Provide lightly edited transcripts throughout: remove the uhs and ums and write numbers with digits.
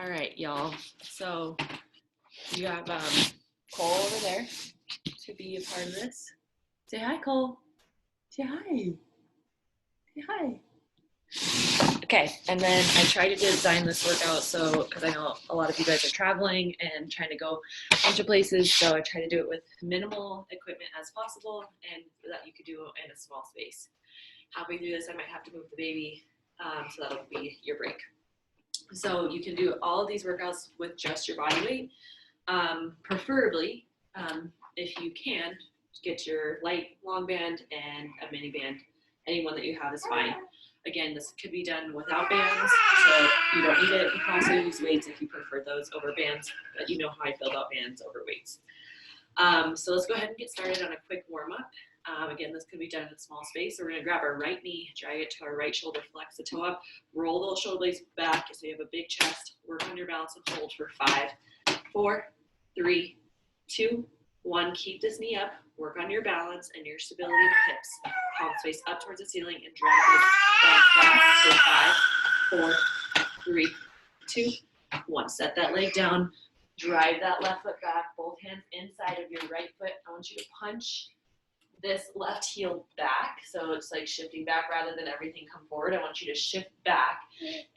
All right, y'all. So you have Cole over there to be a part of this. Say hi, Cole. Say hi. Say hi. Okay, and then I try to design this workout so, because I know a lot of you guys are traveling and trying to go a bunch of places, so I try to do it with minimal equipment as possible and that you could do in a small space. Halfway through this, I might have to move the baby, so that'll be your break. So you can do all of these workouts with just your body weight. Preferably, if you can, get your light long band and a mini band. Any one that you have is fine. Again, this could be done without bands, so you don't need it. You can also use weights if you prefer those over bands, but you know how I feel about bands over weights. So let's go ahead and get started on a quick warm-up. Again, this could be done in a small space. So we're going to grab our right knee, drag it to our right shoulder, flex the toe up, roll those shoulder blades back so you have a big chest. Work on your balance and hold for 5, 4, 3, 2, 1. Keep this knee up. Work on your balance and your stability in your hips. Palms face up towards the ceiling and drag it back to 5, 4, 3, 2, 1. Set that leg down. Drive that left foot back. Both hands inside of your right foot. I want you to punch this left heel back, so it's like shifting back rather than everything come forward. I want you to shift back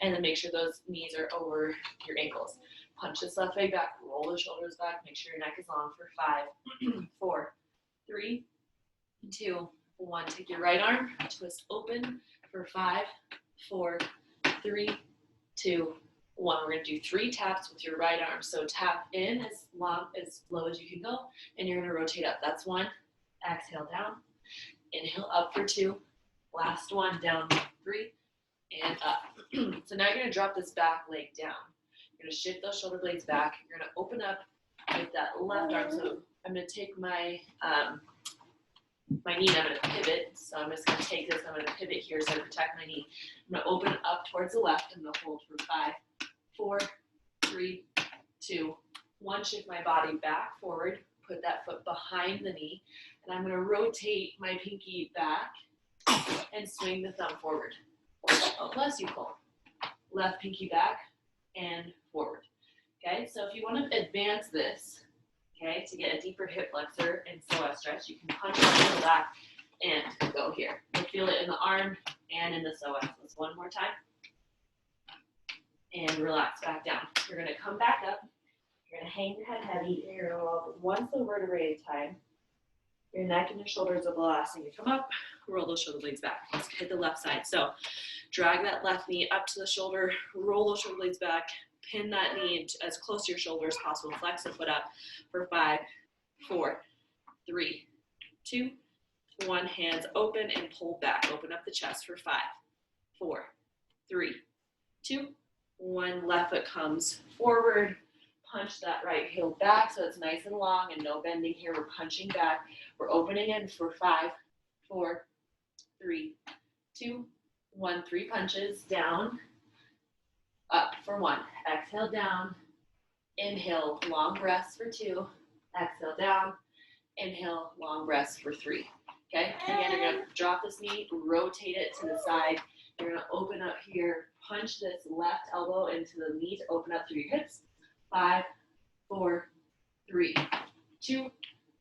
and then make sure those knees are over your ankles. Punch this left leg back, roll the shoulders back, make sure your neck is long for 5, 4, 3, 2, 1. Take your right arm, twist open for 5, 4, 3, 2, 1. We're going to do 3 taps with your right arm. So tap in as low as you can go, and you're going to rotate up. That's 1. Exhale down, inhale up for 2, last one, down 3, and up. So now you're going to drop this back leg down. You're going to shift those shoulder blades back. You're going to open up with that left arm. So I'm going to take my knee and I'm going to pivot. So I'm just going to take this, I'm going to pivot here so I protect my knee. I'm going to open up towards the left. I'm going to hold for 5, 4, 3, 2, 1. Shift my body back forward. Put that foot behind the knee, and I'm going to rotate my pinky back and swing the thumb forward. Oh, bless you, Cole. Left pinky back and forward. Okay, so if you want to advance this, okay, to get a deeper hip flexor and psoas stretch, you can punch on the back and go here. You'll feel it in the arm and in the psoas. Let's one more time. And relax back down. You're going to come back up. You're going to hang your head heavy. You're going to roll up one full vertebrae at a time. Your neck and your shoulders are the last thing you come up. Roll those shoulder blades back. Let's hit the left side. So drag that left knee up to the shoulder. Roll those shoulder blades back. Pin that knee as close to your shoulder as possible. Flex the foot up for 5, 4, 3, 2, 1. Hands open and pull back. Open up the chest for 5, 4, 3, 2, 1. Left foot comes forward. Punch that right heel back so it's nice and long and no bending here. We're punching back. We're opening in for 5, 4, 3, 2, 1. 3 punches. Down, up for 1. Exhale down. Inhale, long breaths for 2. Exhale down. Inhale, long breaths for 3. Okay, again, you're going to drop this knee, rotate it to the side. You're going to open up here, punch this left elbow into the knee to open up through your hips. 5, 4, 3, 2,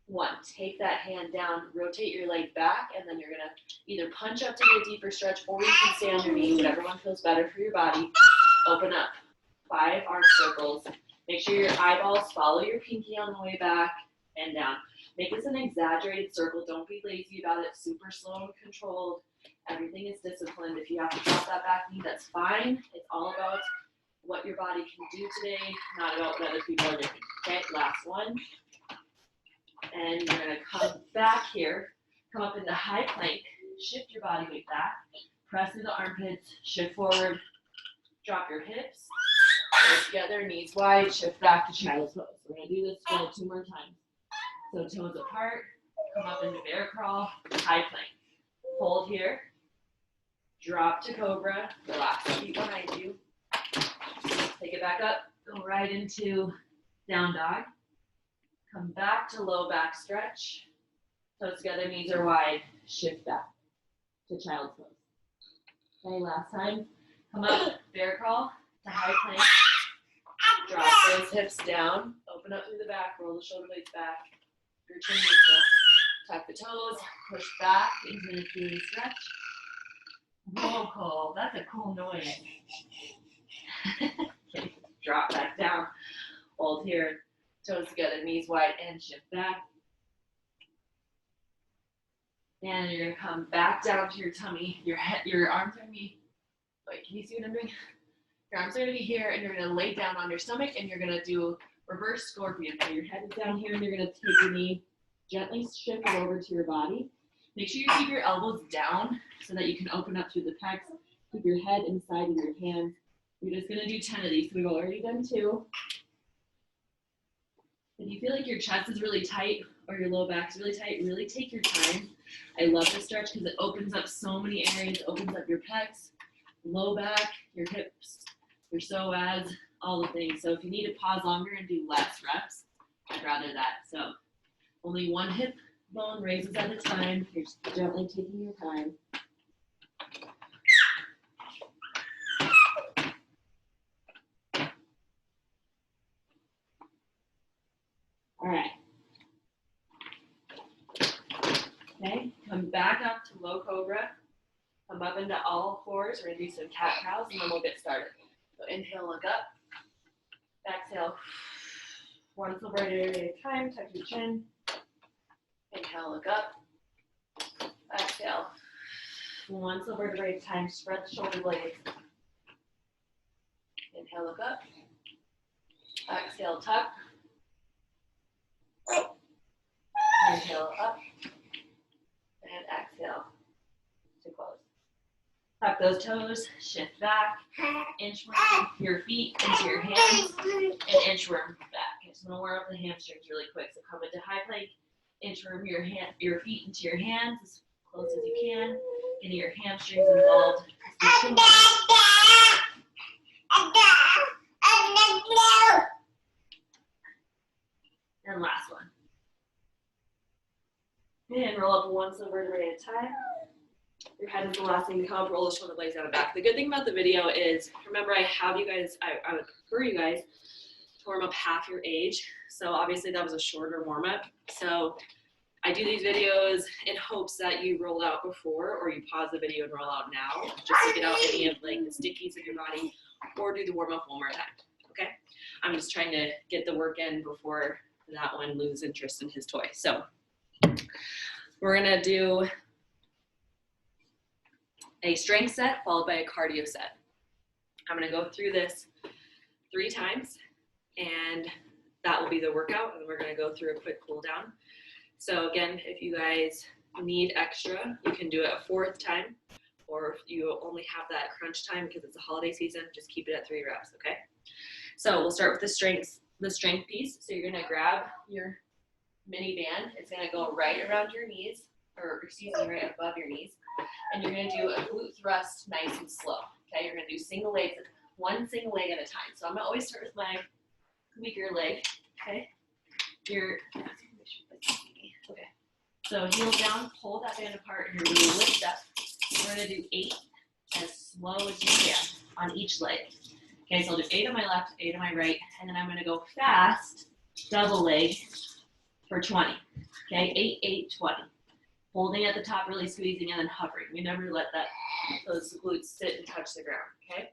1. Take that hand down, rotate your leg back, and then you're going to either punch up to get a deeper stretch, or you can stay on your knee, whatever one feels better for your body. Open up. 5 arm circles. Make sure your eyeballs follow your pinky on the way back and down. Make this an exaggerated circle. Don't be lazy about it. Super slow and controlled. Everything is disciplined. If you have to drop that back knee, that's fine. It's all about what your body can do today, not about what other people are doing. Okay, last one. And you're going to come back here, come up into high plank, shift your body weight back, press through the armpits, shift forward, drop your hips, go together, knees wide, shift back to child's pose. We're going to do this for 2 more times. So toes apart, come up into bear crawl, high plank. Hold here, drop to cobra, relax the feet behind you. Take it back up, go right into down dog. Come back to low back stretch. Toes together, knees are wide, shift back to child's pose. Okay, last time. Come up, bear crawl to high plank. Drop those hips down, open up through the back, roll the shoulder blades back, your chin neutral. Tuck the toes, push back into the knees stretch. Roll call, that's a cool noise. Okay, drop back down, hold here, toes together, knees wide, and shift back. And you're gonna come back down to your tummy, your arms are gonna be, wait, can you see what I'm doing? Your arms are gonna be here, and you're gonna lay down on your stomach, and you're gonna do reverse scorpion. So your head is down here, and you're gonna take your knee, gently shift it over to your body. Make sure you keep your elbows down so that you can open up through the pecs. Keep your head inside of your hands. We're just gonna do 10 of these. So we've already done 2. If you feel like your chest is really tight or your low back is really tight, really take your time. I love this stretch because it opens up so many areas. It opens up your pecs, low back, your hips, your psoas, all the things. So if you need to pause longer and do less reps, I'd rather that. So only one hip bone raises at a time. You're just gently taking your time. All right. Okay, come back up to low cobra. Come up into all fours. We're gonna do some cat cows and then we'll get started. So inhale, look up. Exhale. One full breath at a time, tuck your chin. Inhale, look up. Exhale. One full breath at a time, spread the shoulder blades. Inhale, look up. Exhale, tuck. Inhale, up. And exhale to close. Tuck those toes, shift back, inchworm your feet into your hands, and inchworm back. Okay, so I'm gonna warm up the hamstrings really quick. So come into high plank, inchworm your feet into your hands as close as you can, getting your hamstrings involved. And last one. And roll up one vertebrae at a time. Your head is the last thing to come up, roll the shoulder blades down and back. The good thing about the video is, remember I have you guys, I would prefer you guys to warm up half your age. So obviously that was a shorter warm up. So I do these videos in hopes that you roll out before or you pause the video and roll out now, just to get out any of like the stickies in your body or do the warm up one more time, okay? I'm just trying to get the work in before that one loses interest in his toy. So we're gonna do a strength set followed by a cardio set. I'm gonna go through this 3 times and that will be the workout, and we're gonna go through a quick cool down. So again, if you guys need extra, you can do it a 4th time, or if you only have that crunch time because it's a holiday season, just keep it at 3 reps, okay? So we'll start with the strength piece. So you're gonna grab your mini band. It's gonna go right around your knees, or excuse me, right above your knees. And you're gonna do a glute thrust nice and slow, okay? You're gonna do single legs, one single leg at a time. So I'm gonna always start with my weaker leg, okay? Okay. So heels down, pull that band apart, and you're gonna lift up. We're gonna do 8 as slow as you can on each leg. Okay, so I'll do 8 on my left, 8 on my right, and then I'm gonna go fast, double leg for 20. Okay, 8, 8, 20. Holding at the top, really squeezing, and then hovering. We never let those glutes sit and touch the ground, okay?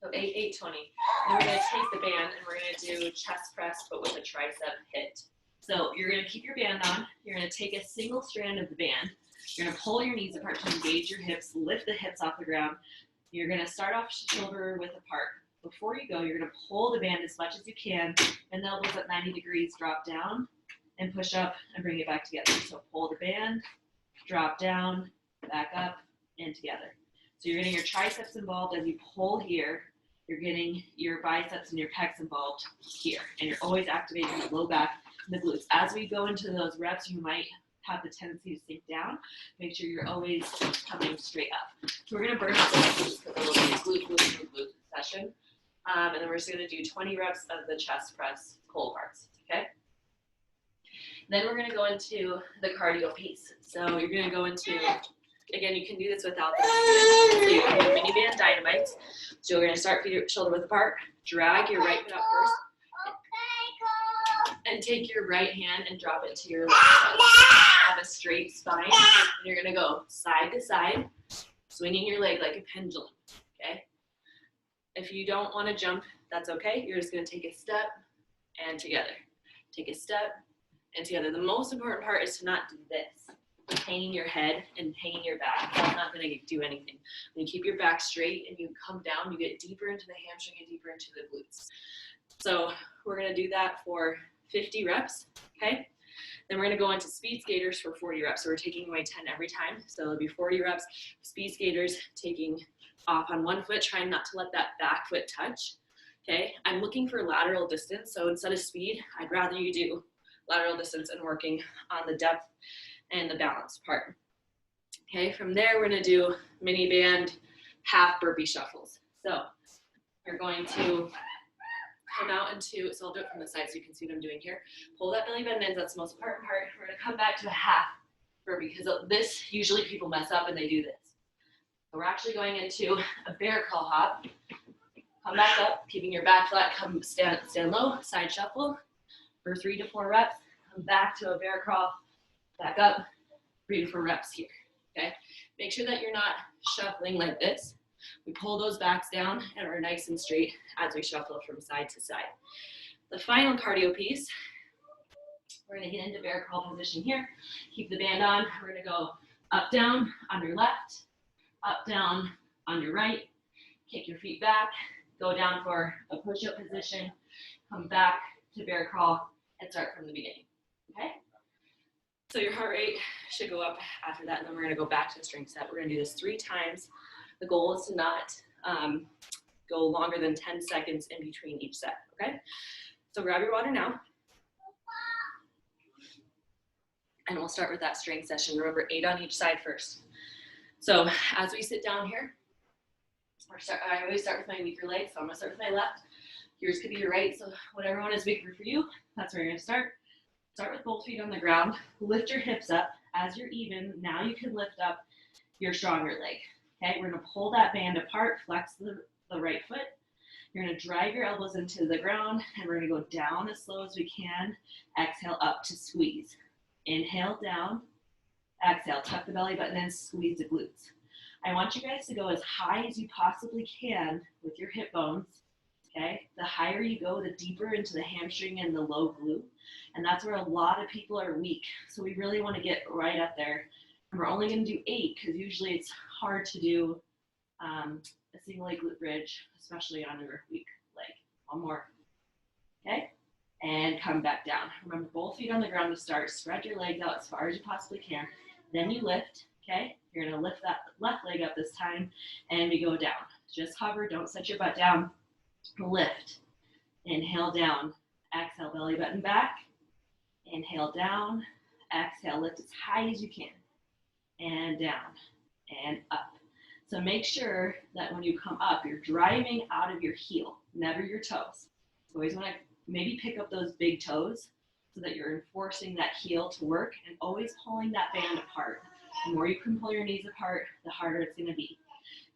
So 8, 8, 20. Then we're gonna take the band and we're gonna do chest press, but with a tricep hit. So you're gonna keep your band on. You're gonna take a single strand of the band. You're gonna pull your knees apart to engage your hips, lift the hips off the ground. You're gonna start off shoulder width apart. Before you go, you're gonna pull the band as much as you can, and the elbows at 90 degrees, drop down, and push up and bring it back together. So pull the band, drop down, back up, and together. So you're getting your triceps involved as you pull here. You're getting your biceps and your pecs involved here. And you're always activating the low back and the glutes. As we go into those reps, you might have the tendency to sink down. Make sure you're always coming straight up. So we're gonna burn up those glutes because it will be a glute session. And then we're just gonna do 20 reps of the chest press cold parts, okay? Then we're gonna go into the cardio piece. So you're gonna go into, again, you can do this without the mini band. So you can do mini band dynamite. So we're gonna start shoulder width apart, drag your right foot out first, and take your right hand and drop it to your left foot. Have a straight spine, and you're gonna go side to side, swinging your leg like a pendulum, okay? If you don't wanna jump, that's okay. You're just gonna take a step and together. Take a step and together. The most important part is to not do this, hanging your head and hanging your back. That's not gonna do anything. When you keep your back straight and you come down, you get deeper into the hamstring and deeper into the glutes. So we're gonna do that for 50 reps, okay? Then we're gonna go into speed skaters for 40 reps. So we're taking away 10 every time. So it'll be 40 reps, speed skaters, taking off on one foot, trying not to let that back foot touch, okay? I'm looking for lateral distance. So instead of speed, I'd rather you do lateral distance and working on the depth and the balance part. Okay, from there, we're gonna do mini band half burpee shuffles. So you're going to come out into, so I'll do it from the side so you can see what I'm doing here. Pull that belly button in, that's the most important part. We're gonna come back to a half burpee because this, usually people mess up and they do this. So we're actually going into a bear crawl hop. Come back up, keeping your back flat, come stand low, side shuffle for 3 to 4 reps. Come back to a bear crawl, back up, 3 to 4 reps here, okay? Make sure that you're not shuffling like this. We pull those backs down and we're nice and straight as we shuffle from side to side. The final cardio piece, we're gonna get into bear crawl position here. Keep the band on. We're gonna go up, down on your left, up, down on your right. Kick your feet back, go down for a push-up position, come back to bear crawl and start from the beginning, okay? So your heart rate should go up after that, and then we're gonna go back to the strength set. We're gonna do this 3 times. The goal is to not go longer than 10 seconds in between each set, okay? So grab your water now. And we'll start with that strength session. Remember, 8 on each side first. So as we sit down here, I always start with my weaker leg, so I'm gonna start with my left. Yours could be your right, so whatever one is weaker for you, that's where you're gonna start. Start with both feet on the ground. Lift your hips up. As you're even, now you can lift up your stronger leg. Okay, we're gonna pull that band apart, flex the right foot. You're gonna drive your elbows into the ground, and we're gonna go down as slow as we can. Exhale up to squeeze. Inhale down, exhale, tuck the belly button in, squeeze the glutes. I want you guys to go as high as you possibly can with your hip bones, okay? The higher you go, the deeper into the hamstring and the low glute. And that's where a lot of people are weak. So we really wanna get right up there. And we're only gonna do 8 because usually it's hard to do a single leg glute bridge, especially on your weak leg. One more, okay? And come back down. Remember, both feet on the ground to start. Spread your legs out as far as you possibly can. Then you lift, okay? You're gonna lift that left leg up this time, and we go down. Just hover, don't set your butt down. Lift, inhale down, exhale, belly button back. Inhale down, exhale, lift as high as you can. And down, and up. So make sure that when you come up, you're driving out of your heel, never your toes. You always wanna maybe pick up those big toes so that you're enforcing that heel to work and always pulling that band apart. The more you can pull your knees apart, the harder it's gonna be.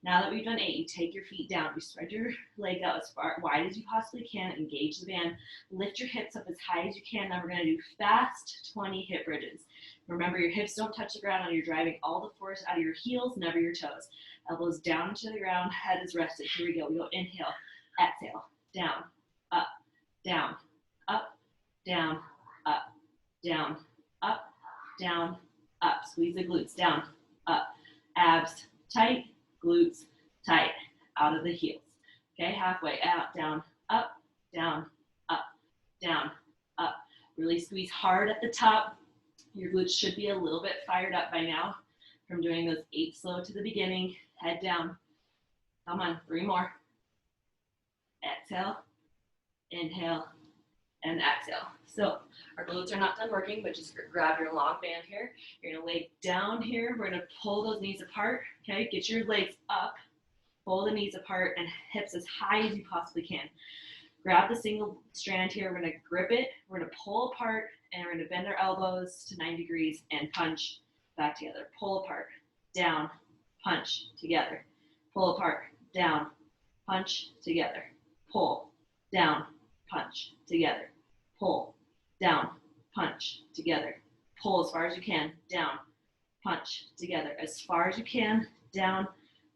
Now that we've done 8, you take your feet down, you spread your legs out as far wide as you possibly can, engage the band, lift your hips up as high as you can. Now we're gonna do fast 20 hip bridges. Remember, your hips don't touch the ground and you're driving all the force out of your heels, never your toes. Elbows down to the ground, head is rested. Here we go. We go inhale, exhale, down, up, down, up, down, up, down, up, down, up. Squeeze the glutes down, up, abs tight, glutes tight, out of the heels. Okay, halfway out, down, up, down, up, down, up. Really squeeze hard at the top. Your glutes should be a little bit fired up by now from doing those 8 slow to the beginning. Head down. Come on, 3 more. Exhale, inhale, and exhale. So our glutes are not done working, but just grab your long band here. You're gonna lay down here. We're gonna pull those knees apart, okay? Get your legs up, pull the knees apart and hips as high as you possibly can. Grab the single strand here. We're gonna grip it. We're gonna pull apart and we're gonna bend our elbows to 90 degrees and punch back together. Pull apart, down, punch together. Pull apart, down, punch together. Pull, down, punch, together, pull, down, punch, together, pull as far as you can, down, punch, together, as far as you can, down,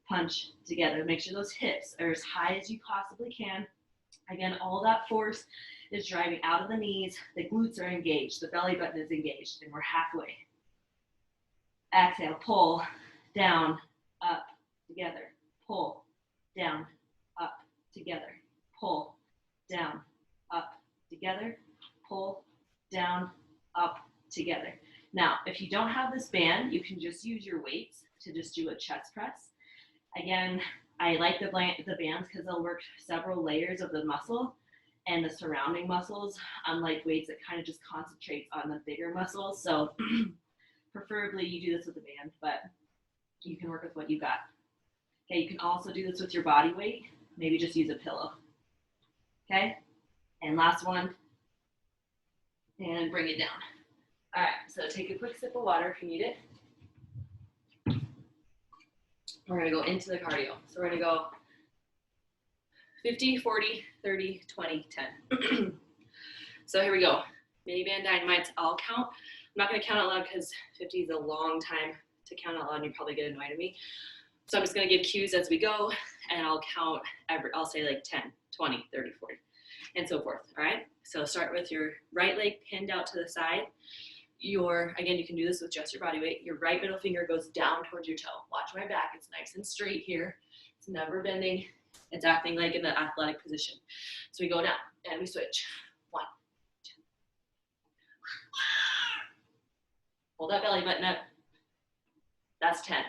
punch, together. Make sure those hips are as high as you possibly can. Again, all that force is driving out of the knees, the glutes are engaged, the belly button is engaged, and we're halfway. Exhale, pull, down, up, together, pull, down, up, together, pull, down, up, together, pull, down, up, together. Now, if you don't have this band, you can just use your weights to just do a chest press. Again, I like the bands because they'll work several layers of the muscle and the surrounding muscles, unlike weights that kind of just concentrates on the bigger muscles. So preferably you do this with a band, but you can work with what you got. Okay, you can also do this with your body weight. Maybe just use a pillow. Okay, and last one, and bring it down. All right, so take a quick sip of water if you need it. We're gonna go into the cardio. So we're gonna go 50, 40, 30, 20, 10. So here we go. Mini band dynamites, I'll count. I'm not gonna count out loud because 50 is a long time to count out loud and you probably get annoyed at me. So I'm just gonna give cues as we go and I'll count I'll say like 10, 20, 30, 40, and so forth, all right? So start with your right leg pinned out to the side. Again, you can do this with just your body weight. Your right middle finger goes down towards your toe. Watch my back, it's nice and straight here. It's never bending. It's acting like in the athletic position. So we go down and we switch. 1, 2. Hold that belly button up. That's 10.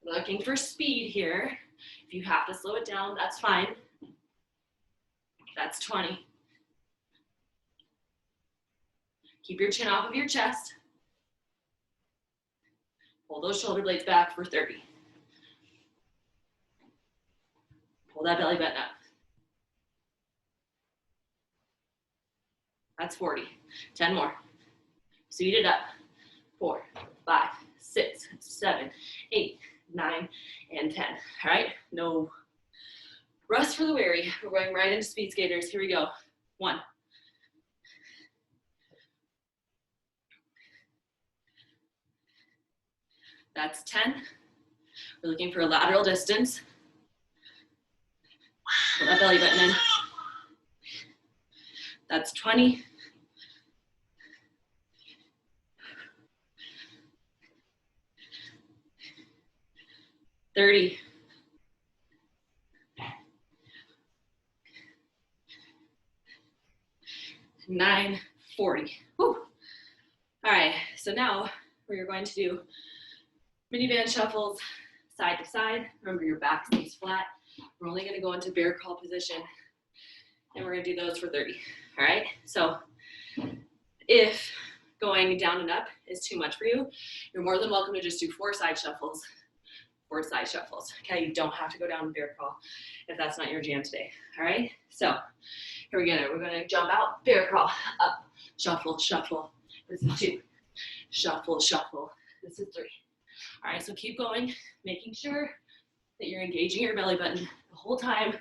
Looking for speed here. If you have to slow it down, that's fine. That's 20. Keep your chin off of your chest. Pull those shoulder blades back for 30. Pull that belly button up. That's 40. 10 more. Speed it up. 4, 5, 6, 7, 8, 9, and 10. All right, no rest for the weary. We're going right into speed skaters. Here we go. 1. That's 10. We're looking for a lateral distance. Pull that belly button in. That's 20. $30. 9, 40. Whew. All right, so now we're going to do mini band shuffles side to side. Remember your back stays flat. We're only gonna go into bear crawl position and we're gonna do those for 30, all right? So if going down and up is too much for you, you're more than welcome to just do 4 side shuffles. 4 side shuffles, okay? You don't have to go down and bear crawl if that's not your jam today, all right? So here we go, we're gonna jump out, bear crawl, up, shuffle, shuffle. This is 2, shuffle, shuffle. This is 3. All right, so keep going, making sure that you're engaging your belly button the whole time.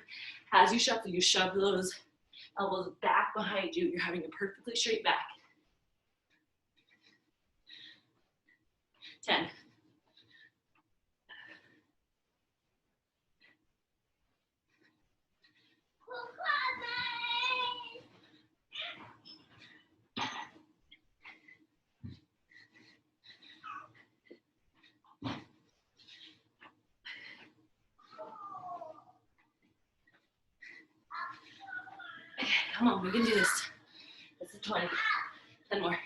As you shuffle, you shove those elbows back behind you. You're having a perfectly straight back. 10. Okay, come on, we can do this. This is 20. 10 more.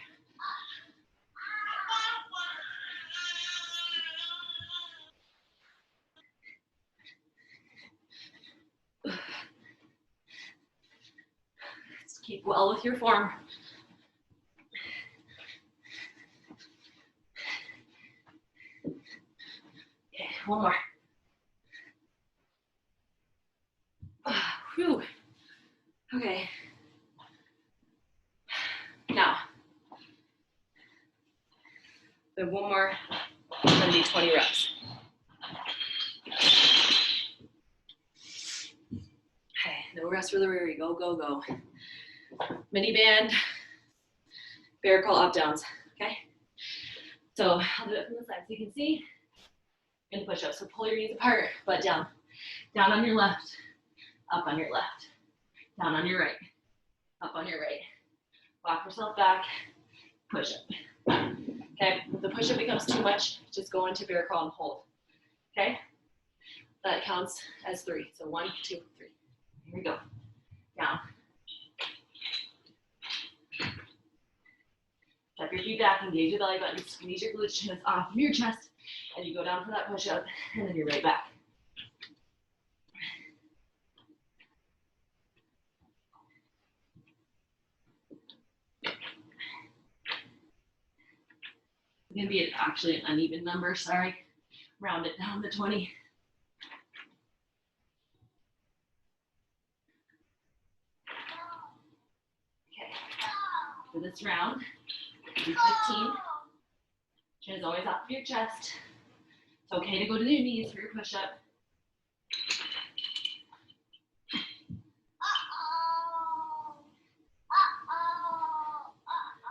Let's keep well with your form. Okay, one more. Whew. Okay. Now, we have one more. It's gonna be 20 reps. Okay. no rest for the rear. Go, go, go. Mini band, bear crawl up downs, okay? So I'll do it from the side so you can see. And push up. So pull your knees apart, butt down. Down on your left, up on your left. Down on your right, up on your right. Walk yourself back, push up. Okay, if the push up becomes too much, just go into bear crawl and hold. Okay, that counts as 3. So 1, 2, 3. Here we go. Down. Step your feet back, engage your belly button, squeeze your glutes chins off of your chest, and you go down for that push up, and then you're right back. It's going to be actually an uneven number, sorry. Round it down to 20. Okay, for this round, do 15. Chin is always off of your chest. It's okay to go to your knees for your push-up.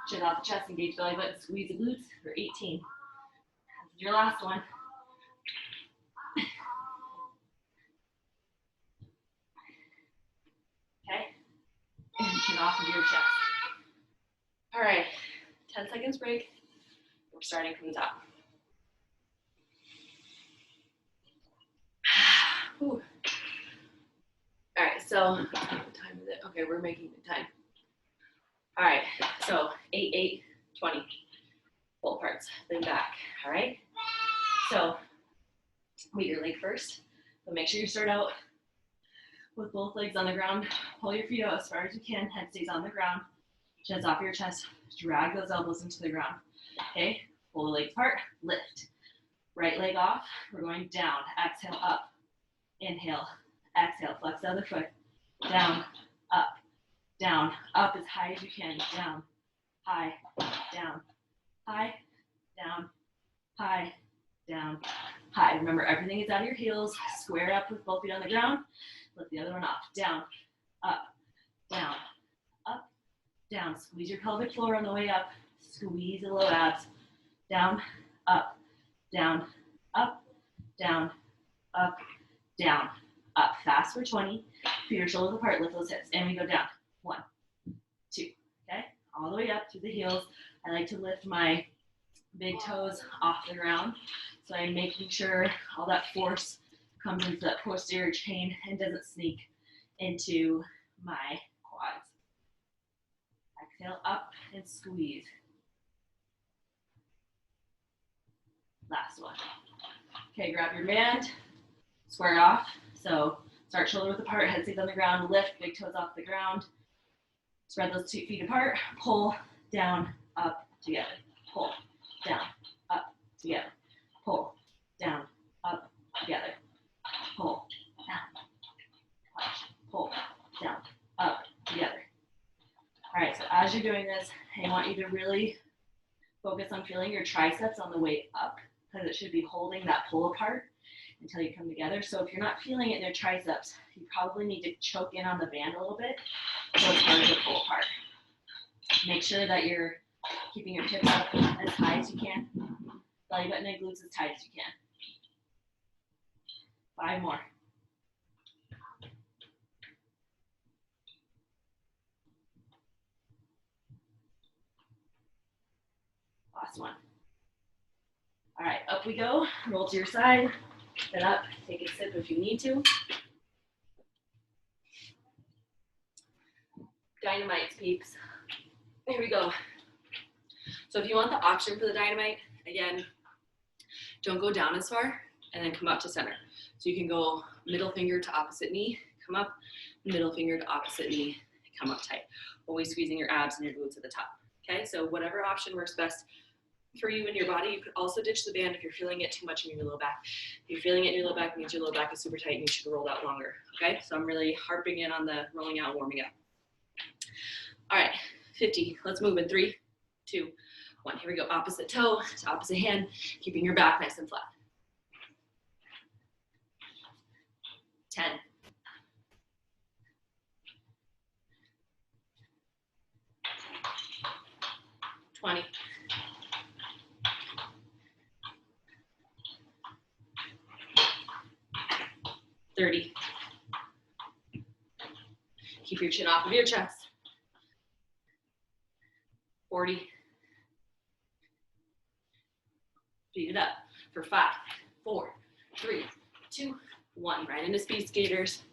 Chin off the chest, engage belly button, squeeze the glutes for 18. This is your last one. Okay, and chin off of your chest. All right, 10 seconds break. We're starting from the top. Whew. All right, so what time is it? Okay, we're making the time. All right, so 8, 8, 20. Pull parts, lean back, all right? So meet your leg first. So make sure you start out with both legs on the ground. Pull your feet out as far as you can. Head stays on the ground. Chin's off your chest. Drag those elbows into the ground. Okay, pull the legs apart, lift. Right leg off, we're going down. Exhale, up. Inhale, exhale, flex the other foot. Down, up, down. Up as high as you can. Down, high, down, high, down, high, down, high. Remember, everything is out of your heels. Square up with both feet on the ground. Lift the other one off. Down, up, down, up, down. Squeeze your pelvic floor on the way up. Squeeze the low abs. Down, up, down, up, down, up, down, up. Fast for 20. Feet your shoulders apart. Lift those hips. And we go down. 1, 2. Okay? All the way up through the heels. I like to lift my big toes off the ground. So I'm making sure all that force comes into that posterior chain and doesn't sneak into my quads. Exhale up and squeeze. Last one. Okay, grab your band, square off. So start shoulder width apart, head stays on the ground, lift, big toes off the ground. Spread those 2 feet apart, pull, down, up, together. Pull, down, up, together. Pull, down, up, together. Pull, down, push, pull, down, up, together. All right, so as you're doing this, I want you to really focus on feeling your triceps on the way up, because it should be holding that pull apart until you come together. So if you're not feeling it in your triceps, you probably need to choke in on the band a little bit so it's harder to pull apart. Make sure that you're keeping your hips up as high as you can. Belly button and glutes as tight as you can. 5 more. Last one. All right, up we go. Roll to your side. Then up. Take a sip if you need to. Dynamite, peeps. Here we go. So if you want the option for the dynamite, again, don't go down as far and then come up to center. So you can go middle finger to opposite knee, come up, middle finger to opposite knee, come up tight. Always squeezing your abs and your glutes at the top. Okay, so whatever option works best for you and your body. You could also ditch the band if you're feeling it too much in your low back. If you're feeling it in your low back, it means your low back is super tight and you should have rolled out longer. Okay, so I'm really harping in on the rolling out and warming up. All right, 50. Let's move in 3, 2, 1. Here we go. Opposite toe to opposite hand, keeping your back nice and flat. 10, 30. Keep your chin off of your chest. 40. Speed it up for 5, 4, 3, 2, 1. Right into speed skaters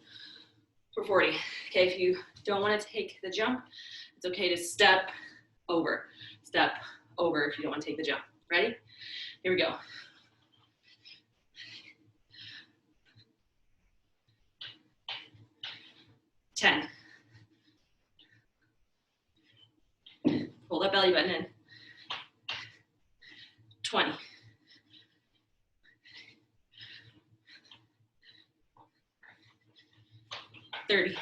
for 40. Okay, if you don't want to take the jump, it's okay to step over if you don't want to take the jump. Ready? Here we go. Ten. Hold that belly button in. 20. 30.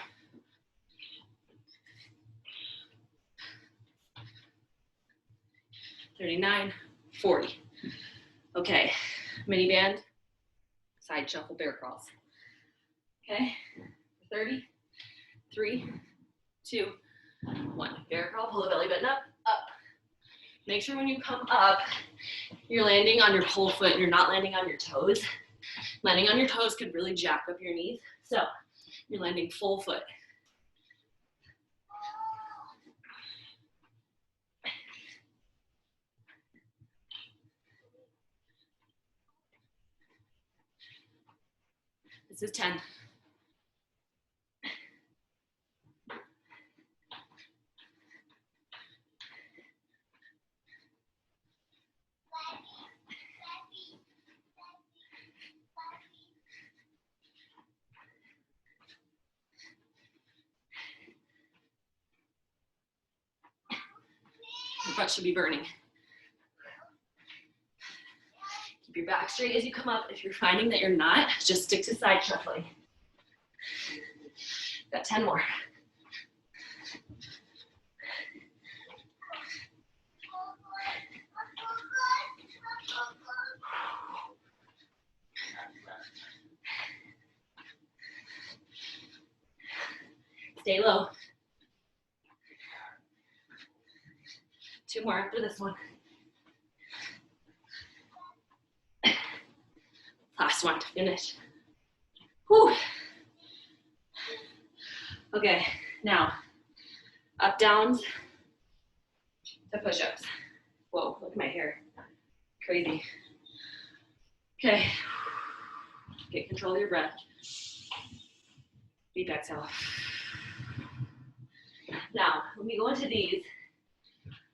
39, 40. Okay, mini band, side shuffle, bear crawls. Okay, 30, 3, 2, 1. Bear crawl, pull the belly button up, up. Make sure when you come up, you're landing on your whole foot and you're not landing on your toes. Landing on your toes could really jack up your knees. So you're landing full foot. This is 10. Your butt should be burning. Keep your back straight as you come up. If you're finding that you're not, just stick to side shuffling. Got 10 more. Stay low. 2 more after this one. Last one to finish. Whew. Okay, now up downs to push-ups. Whoa, look at my hair. Crazy. Okay, get control of your breath. Deep exhale. Now, when we go into these,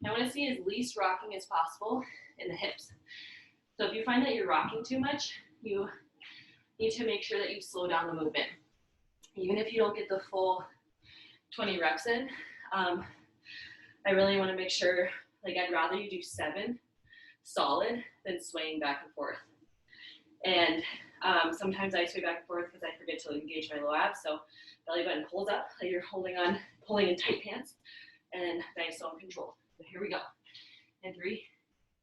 I want to see as least rocking as possible in the hips. So if you find that you're rocking too much, you need to make sure that you slow down the movement. Even if you don't get the full 20 reps in, I really want to make sure, like I'd rather you do 7 solid than swaying back and forth. And sometimes I sway back and forth because I forget to engage my low abs. So belly button pulls up, like you're pulling in tight pants, and then I still in control. So here we go. And 3,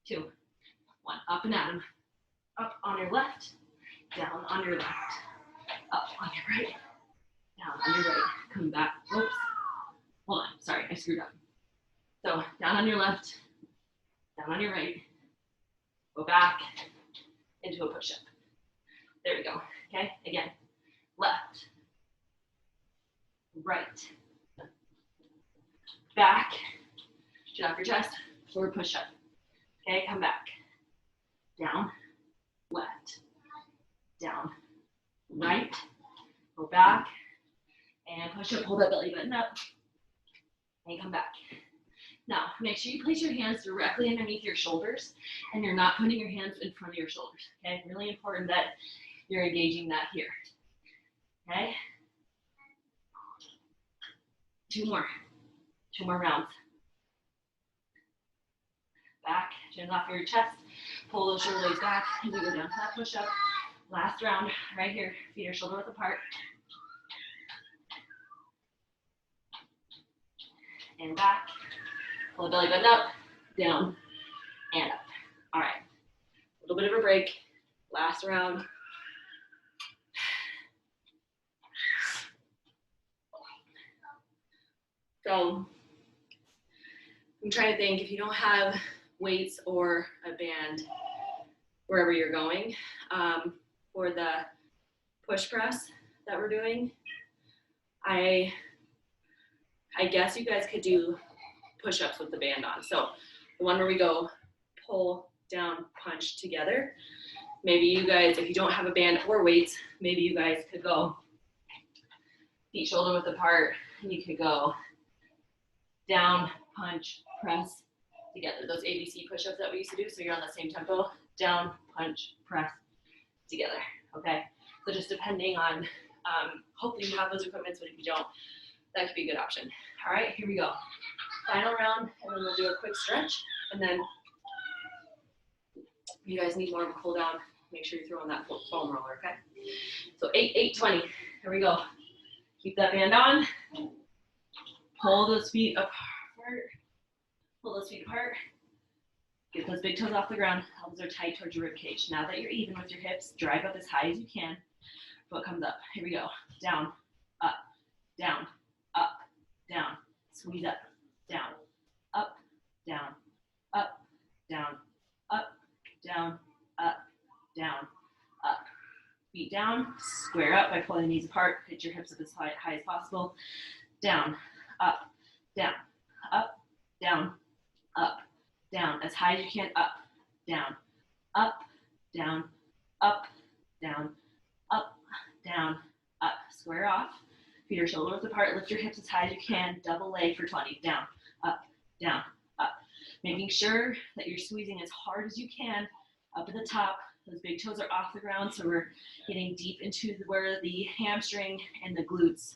2, 1. Up and at 'em. Up on your left, down on your left, up on your right, down on your right. Come back. Oops. Hold on. Sorry, I screwed up. So down on your left, down on your right, go back into a push-up. There we go. Okay, again. Left, right, back, get off your chest, forward push-up. Okay, come back. Down, left, down, right, go back, and push up, pull that belly button up, and come back. Now, make sure you place your hands directly underneath your shoulders, and you're not putting your hands in front of your shoulders, okay? Really important that you're engaging that here, okay? 2 more rounds. Back, chin off your chest, pull those shoulder blades back, and we go down to that push-up. Last round, right here, feet are shoulder width apart. And back, pull the belly button up, down, and up. All right, a little bit of a break. Last round. So I'm trying to think, if you don't have weights or a band wherever you're going, for the push press, that we're doing, I guess you guys could do push-ups with the band on. So the one where we go pull, down, punch together. Maybe you guys, if you don't have a band or weights, maybe you guys could go feet shoulder width apart, and you could go down, punch, press together. Those ABC push-ups that we used to do, so you're on the same tempo, down, punch, press together, okay? So just depending on, hopefully you have those equipments, but if you don't, that could be a good option. All right, here we go. Final round, and then we'll do a quick stretch, and then if you guys need more of a cool down, make sure you're throwing that foam roller, okay? So 8, 20, here we go. Keep that band on. Pull those feet apart. Pull those feet apart. Get those big toes off the ground. Elbows are tight towards your rib cage. Now that you're even with your hips, drive up as high as you can. Foot comes up. Here we go. Down, up, down, up, down. Squeeze up, down, up, down, up, down, up, down, up, down, up. Feet down, square up by pulling the knees apart. Pitch your hips up as high as possible. Down, up, down, up, down, up, down. As high as you can, up, down, up, down, up, down, up, down, up. Square off. Feet are shoulder width apart. Lift your hips as high as you can. Double leg for 20. Down, up, down, up. Making sure that you're squeezing as hard as you can up at the top. Those big toes are off the ground, so we're getting deep into where the hamstring and the glutes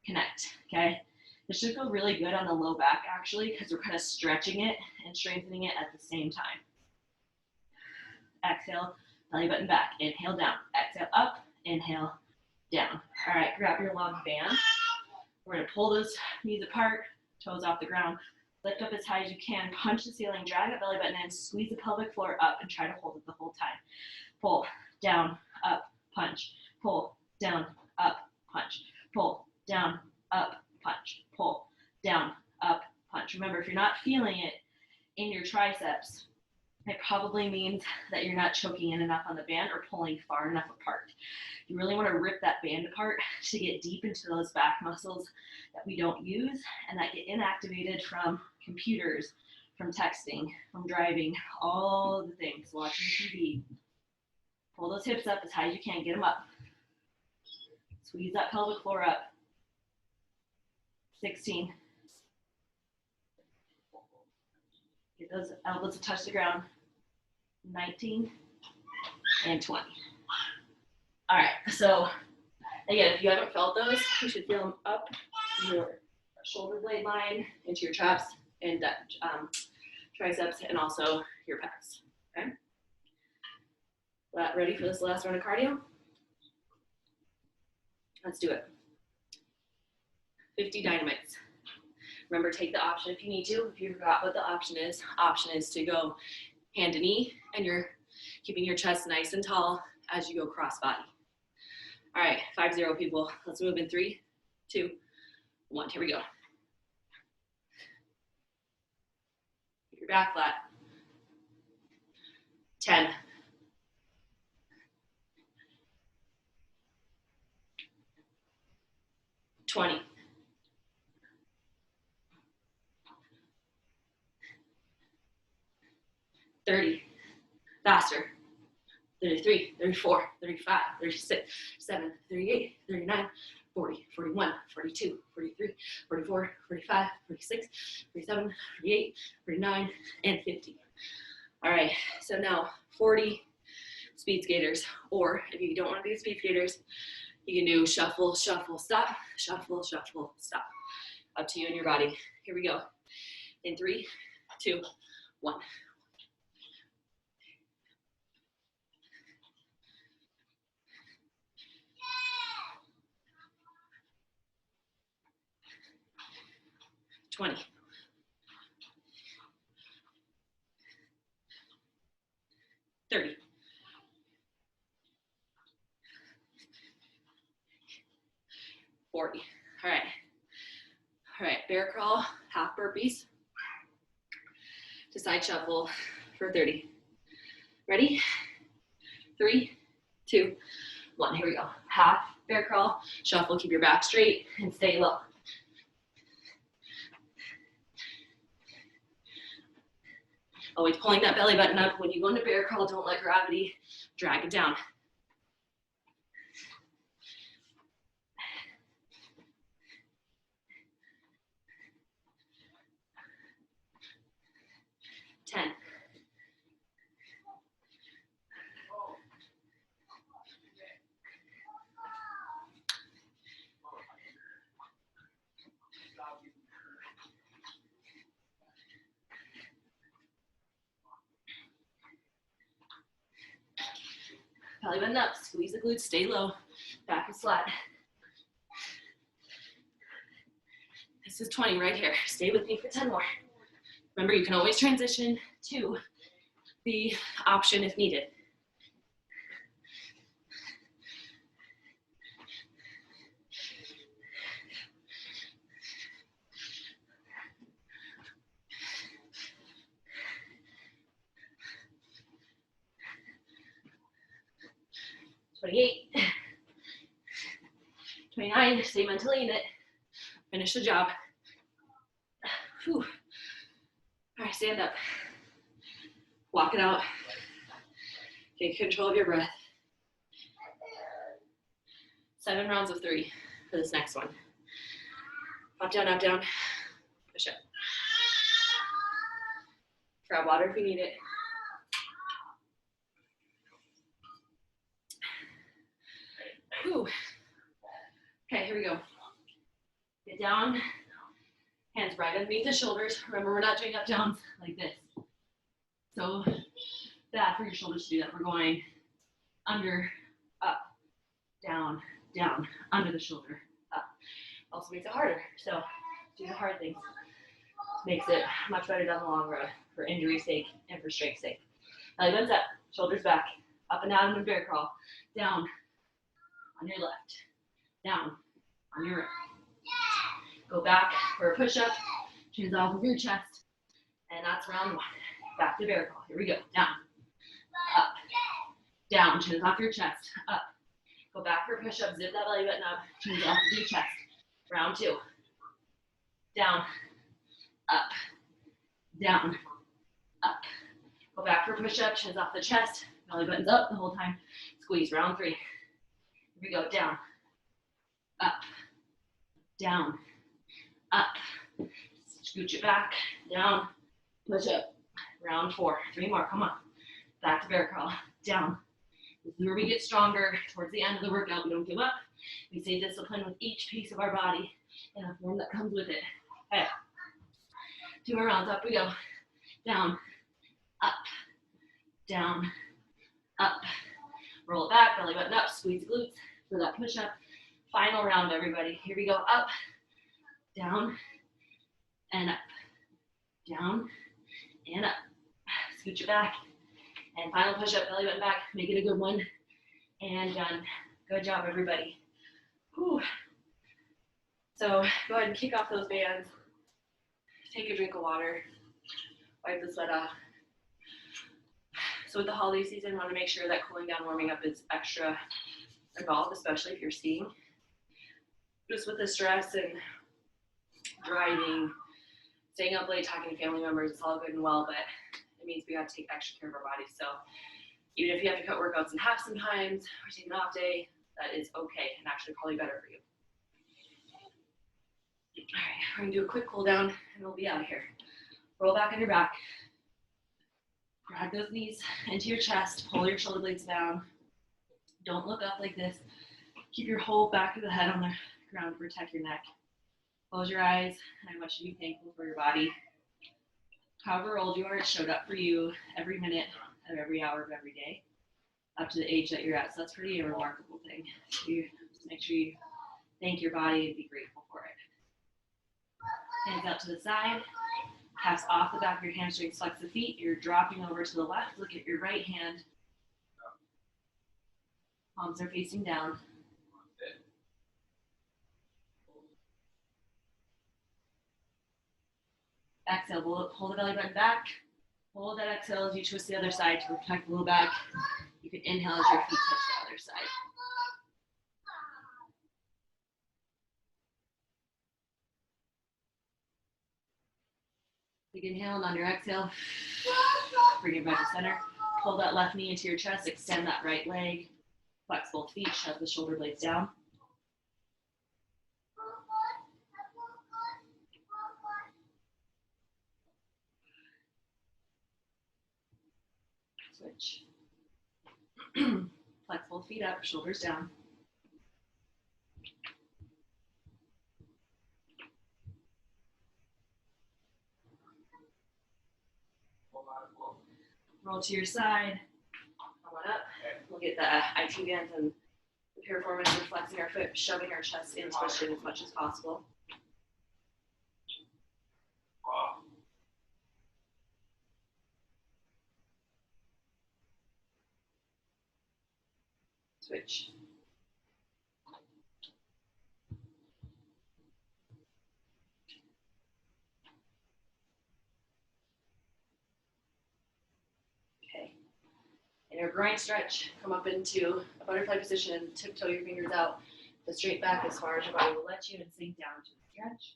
connect, okay? This should feel really good on the low back, actually, because we're kind of stretching it and strengthening it at the same time. Exhale, belly button back. Inhale, down. Exhale, up. Inhale, down. All right, grab your long band. We're going to pull those knees apart, toes off the ground. Lift up as high as you can. Punch the ceiling, drag that belly button in, squeeze the pelvic floor up, and try to hold it the whole time. Pull, down, up, punch. Pull, down, up, punch. Pull, down, up, punch. Pull, down, up, punch. Remember, if you're not feeling it in your triceps, it probably means that you're not choking in enough on the band or pulling far enough apart. You really want to rip that band apart to get deep into those back muscles that we don't use and that get inactivated from computers, from texting, from driving, all the things, watching TV. Pull those hips up as high as you can, get them up. Squeeze that pelvic floor up. 16. Get those elbows to touch the ground. 19 and 20. All right, so again, if you haven't felt those, you should feel them up your shoulder blade line, into your traps and triceps, and also your pecs, okay? Ready for this last round of cardio? Let's do it. 50 dynamites. Remember, take the option if you need to. If you forgot what the option is to go hand to knee, and you're keeping your chest nice and tall as you go cross body. All right, 5-0 people. Let's move in 3, 2, 1. Here we go. Keep your back flat. 10. 20. 30. Faster. 33, 34, 35, 36, 37, 38, 39, 40, 41, 42, 43, 44, 45, 46, 47, 48, 49, and 50. All right, so now 40 speed skaters, or if you don't want to do speed skaters, you can do shuffle, shuffle, stop, shuffle, shuffle, stop. Up to you and your body. Here we go. In 3, 2, 1. $20. 30. 40. All right. All right, bear crawl, half burpees to side shuffle for 30. Ready? 3, 2, 1. Here we go. Half bear crawl, shuffle, keep your back straight, and stay low. Always pulling that belly button up. When you go into bear crawl, don't let gravity drag it down. Ten. Belly button up, squeeze the glutes, stay low, back is flat. This is 20 right here. Stay with me for 10 more. Remember, you can always transition to the option if needed. "28, 29, stay mentally in it. Finish the job." Whew. All right, stand up. Walk it out. Take control of your breath. 7 rounds of 3 for this next one. Up, down, push up. Grab water if you need it. Whew. Okay, here we go. Get down, hands right underneath the shoulders. Remember, we're not doing up downs like this. So bad for your shoulders to do that. We're going under, up, down, down, under the shoulder, up. Also makes it harder. So do the hard things. Makes it much better down the long road for injury's sake and for strength's sake. Belly buttons up, shoulders back, up and down in bear crawl, down on your left, down on your right. Go back for a push-up, chins off of your chest, and that's round 1. Back to bear crawl. Here we go. Down, up, down, chins off your chest, up. Go back for a push-up, zip that belly button up, chins off of your chest. Round 2. Down, up, down, up. Go back for a push-up, chins off the chest, belly button's up the whole time. Squeeze. Round 3. Here we go. Down, up, down, up. Scooch it back, down, push up. Round 4. 3 more. Come on. Back to bear crawl. Down. This is where we get stronger towards the end of the workout. We don't give up. We stay disciplined with each piece of our body and a form that comes with it. Okay. 2 more rounds. Up we go. Down, up, down, up. Roll it back, belly button up, squeeze the glutes for that push up. Final round, everybody. Here we go. Up, down, and up. Down, and up. Scooch it back. And final push up, belly button back. Make it a good one. And done. Good job, everybody. Whew. So go ahead and kick off those bands. Take a drink of water. Wipe the sweat off. So with the holiday season, want to make sure that cooling down, warming up is extra involved, especially if you're skiing. Just with the stress and driving, staying up late, talking to family members, it's all good and well, but it means we got to take extra care of our bodies. So even if you have to cut workouts in half sometimes, or take an off day, that is okay and actually probably better for you. All right, we're gonna do a quick cool down and we'll be out of here. Roll back on your back. Drag those knees into your chest, pull your shoulder blades down. Don't look up like this. Keep your whole back of the head on the ground to protect your neck. Close your eyes, and I want you to be thankful for your body. However old you are, it showed up for you every minute of every hour of every day, up to the age that you're at. So that's pretty a remarkable thing. You just make sure you thank your body and be grateful for it. Hands out to the side. Pass off the back of your hamstrings, flex the feet. You're dropping over to the left. Look at your right hand. Palms are facing down. Exhale, pull the belly button back. Hold that exhale as you twist the other side to protect the low back. You can inhale as your feet touch the other side. Big inhale, and on your exhale, bring it back to center. Pull that left knee into your chest, extend that right leg, flex both feet, shove the shoulder blades down. Switch. Flex both feet up, shoulders down. Roll to your side. Come on up. We'll get the IT bands and the piriformis. We're flexing our foot, shoving our chest into the shin as much as possible. Switch. Okay. Inner groin stretch. Come up into a butterfly position and tiptoe your fingers out the straight back as far as your body will let you and sink down to the stretch.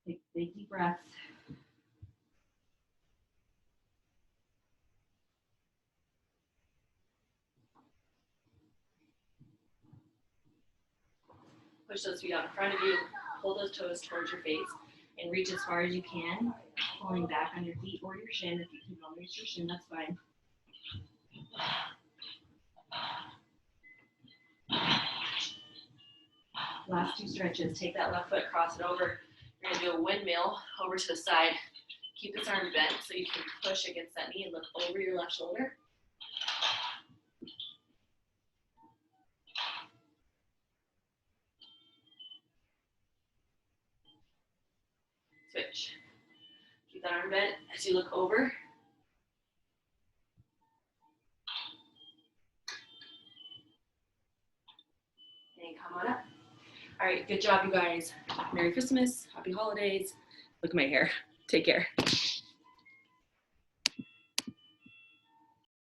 Take big deep breaths. Push those feet out in front of you. Pull those toes towards your face and reach as far as you can, pulling back on your feet or your shin. If you can only reach your shin, that's fine. Last two stretches. Take that left foot, cross it over. You're going to do a windmill over to the side. Keep this arm bent so you can push against that knee and look over your left shoulder. Switch. Keep that arm bent as you look over. And come on up. All right, good job, you guys. Merry Christmas, happy holidays. Look at my hair. Take care.